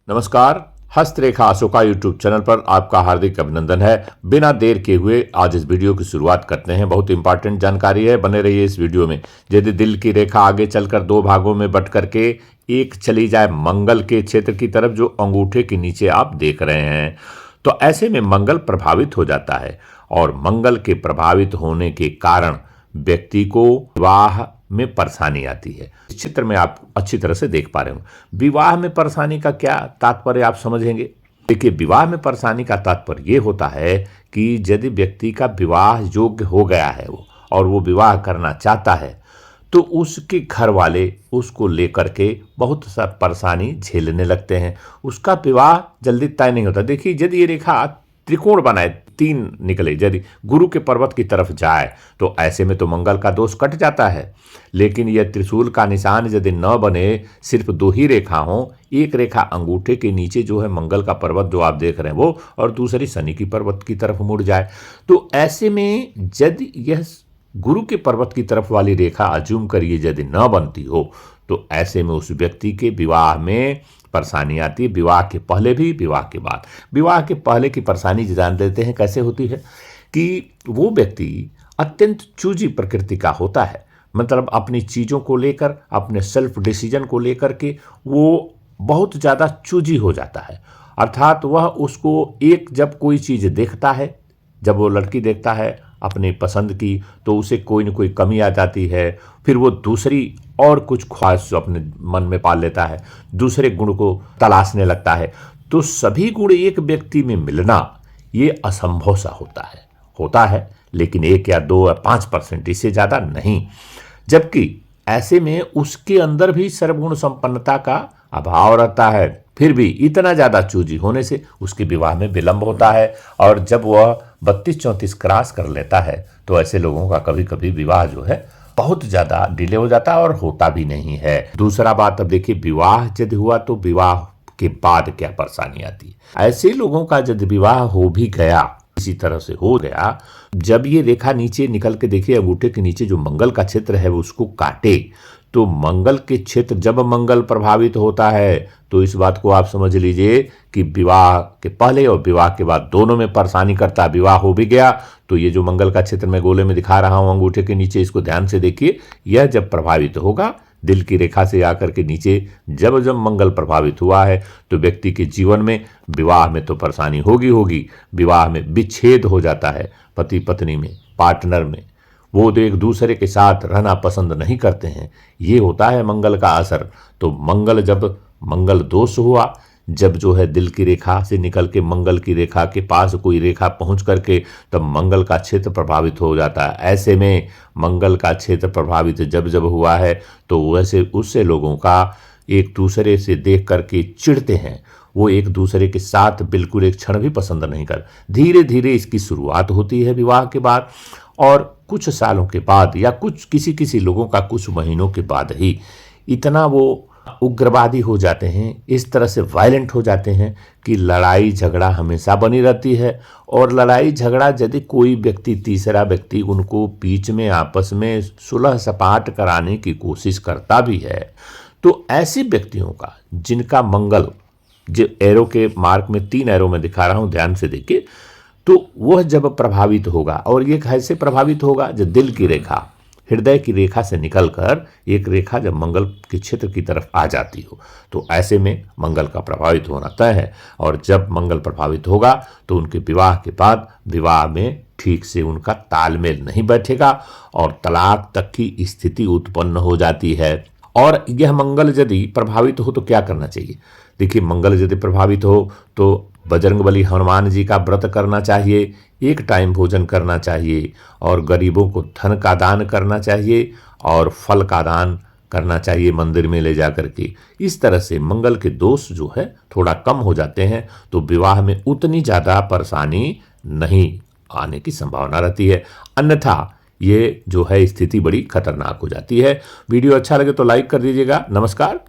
नमस्कार। हस्तरेखा Ashoka YouTube channel पर आपका हार्दिक अभिनंदन है। बिना देर के हुए आज इस वीडियो की शुरुआत करते हैं। बहुत इंपॉर्टेंट जानकारी है, बने रहिए इस वीडियो में। यदि दिल की रेखा आगे चलकर दो भागों में बट करके एक चली जाए मंगल के क्षेत्र की तरफ, जो अंगूठे के नीचे आप देख रहे हैं, तो ऐसे में मंगल प्रभावित हो जाता है और मंगल के प्रभावित होने के कारण व्यक्ति को विवाह में परेशानी आती है। इस चित्र में आप अच्छी तरह से देख पा रहे हो। विवाह में परेशानी का क्या तात्पर्य आप समझेंगे। देखिए, विवाह में परेशानी का तात्पर्य ये होता है कि यदि व्यक्ति का विवाह योग्य हो गया है वो और वो विवाह करना चाहता है, तो उसके घर वाले उसको लेकर के बहुत सा परेशानी झेलने लगते हैं। उसका विवाह जल्दी तय नहीं होता। देखिए, यदि ये रेखा त्रिकोण बनाए, तीन निकले, यदि गुरु के पर्वत की तरफ जाए, तो ऐसे में तो मंगल का दोष कट जाता है। लेकिन यह त्रिशूल का निशान यदि न बने, सिर्फ दो ही रेखा हो, एक रेखा अंगूठे के नीचे जो है मंगल का पर्वत जो आप देख रहे हैं वो, और दूसरी शनि की पर्वत की तरफ मुड़ जाए, तो ऐसे में यदि यह गुरु के पर्वत की तरफ वाली रेखा अज्यूम करिए यदि न बनती हो, तो ऐसे में उस व्यक्ति के विवाह में परेशानी आती है। विवाह के पहले भी, विवाह के बाद। विवाह के पहले की परेशानी जान लेते हैं कैसे होती है कि वो व्यक्ति अत्यंत चूजी प्रकृति का होता है। मतलब अपनी चीज़ों को लेकर, अपने सेल्फ डिसीजन को लेकर के वो बहुत ज़्यादा चूजी हो जाता है। अर्थात वह उसको एक जब कोई चीज़ देखता है, जब वो लड़की देखता है अपनी पसंद की, तो उसे कोई न कोई कमी आ जाती है। फिर वो दूसरी और कुछ ख्वाहिश अपने मन में पाल लेता है, दूसरे गुण को तलाशने लगता है। तो सभी गुण एक व्यक्ति में मिलना ये असंभव सा होता है, लेकिन 1 या 2 या 5% इससे ज़्यादा नहीं। जबकि ऐसे में उसके अंदर भी सर्वगुण संपन्नता का अभाव रहता है। फिर भी इतना ज़्यादा चूजी होने से उसके विवाह में विलंब होता है, और जब वह 32-34 क्रॉस कर लेता है, तो ऐसे लोगों का कभी कभी विवाह जो है बहुत ज़्यादा डिले हो जाता है और होता भी नहीं है। दूसरा बात, अब देखिए, विवाह यदि हुआ तो विवाह के बाद क्या परेशानी आती है। ऐसे लोगों का यदि विवाह हो भी गया, इसी तरह से हो गया, जब ये रेखा नीचे निकल के देखिए अंगूठे के नीचे जो मंगल का क्षेत्र है वो उसको काटे, तो मंगल के क्षेत्र जब मंगल प्रभावित होता है, तो इस बात को आप समझ लीजिए कि विवाह के पहले और विवाह के बाद दोनों में परेशानी करता है। विवाह हो भी गया तो ये जो मंगल का क्षेत्र मैं गोले में दिखा रहा हूं अंगूठे के नीचे, इसको ध्यान से देखिए। यह जब प्रभावित होगा दिल की रेखा से आकर के नीचे, जब जब मंगल प्रभावित हुआ है, तो व्यक्ति के जीवन में विवाह में तो परेशानी होगी। विवाह में विच्छेद हो जाता है, पति पत्नी में, पार्टनर में, वो तो एक दूसरे के साथ रहना पसंद नहीं करते हैं। ये होता है मंगल का असर। तो जब मंगल दोष हुआ, जब जो है दिल की रेखा से निकल के मंगल की रेखा के पास कोई रेखा पहुंच करके तब मंगल का क्षेत्र प्रभावित हो जाता है। ऐसे में मंगल का क्षेत्र प्रभावित जब जब हुआ है, तो वैसे उससे लोगों का एक दूसरे से देख करके चिढ़ते हैं। वो एक दूसरे के साथ बिल्कुल एक क्षण भी पसंद नहीं कर। धीरे धीरे इसकी शुरुआत होती है विवाह के बाद, और कुछ सालों के बाद या कुछ किसी लोगों का कुछ महीनों के बाद ही इतना वो उग्रवादी हो जाते हैं, इस तरह से वायलेंट हो जाते हैं कि लड़ाई झगड़ा हमेशा बनी रहती है। और लड़ाई झगड़ा यदि कोई व्यक्ति, तीसरा व्यक्ति उनको बीच में आपस में सुलह सपाट कराने की कोशिश करता भी है, तो ऐसे व्यक्तियों का जिनका मंगल, जो एरो के मार्क में 3 एरो में दिखा रहा हूं, ध्यान से देखिए, तो वह जब प्रभावित होगा, और ये कैसे प्रभावित होगा, जब दिल की रेखा हृदय की रेखा से निकलकर एक रेखा जब मंगल के क्षेत्र की तरफ आ जाती हो, तो ऐसे में मंगल का प्रभावित होना तय है। और जब मंगल प्रभावित होगा तो उनके विवाह के बाद विवाह में ठीक से उनका तालमेल नहीं बैठेगा और तलाक तक की स्थिति उत्पन्न हो जाती है। और यह मंगल यदि प्रभावित हो तो क्या करना चाहिए। देखिए, मंगल यदि प्रभावित हो तो बजरंगबली हनुमान जी का व्रत करना चाहिए, एक टाइम भोजन करना चाहिए, और गरीबों को धन का दान करना चाहिए और फल का दान करना चाहिए मंदिर में ले जा करके। इस तरह से मंगल के दोष जो है थोड़ा कम हो जाते हैं, तो विवाह में उतनी ज़्यादा परेशानी नहीं आने की संभावना रहती है। अन्यथा ये जो है स्थिति बड़ी खतरनाक हो जाती है। वीडियो अच्छा लगे तो लाइक कर दीजिएगा। नमस्कार।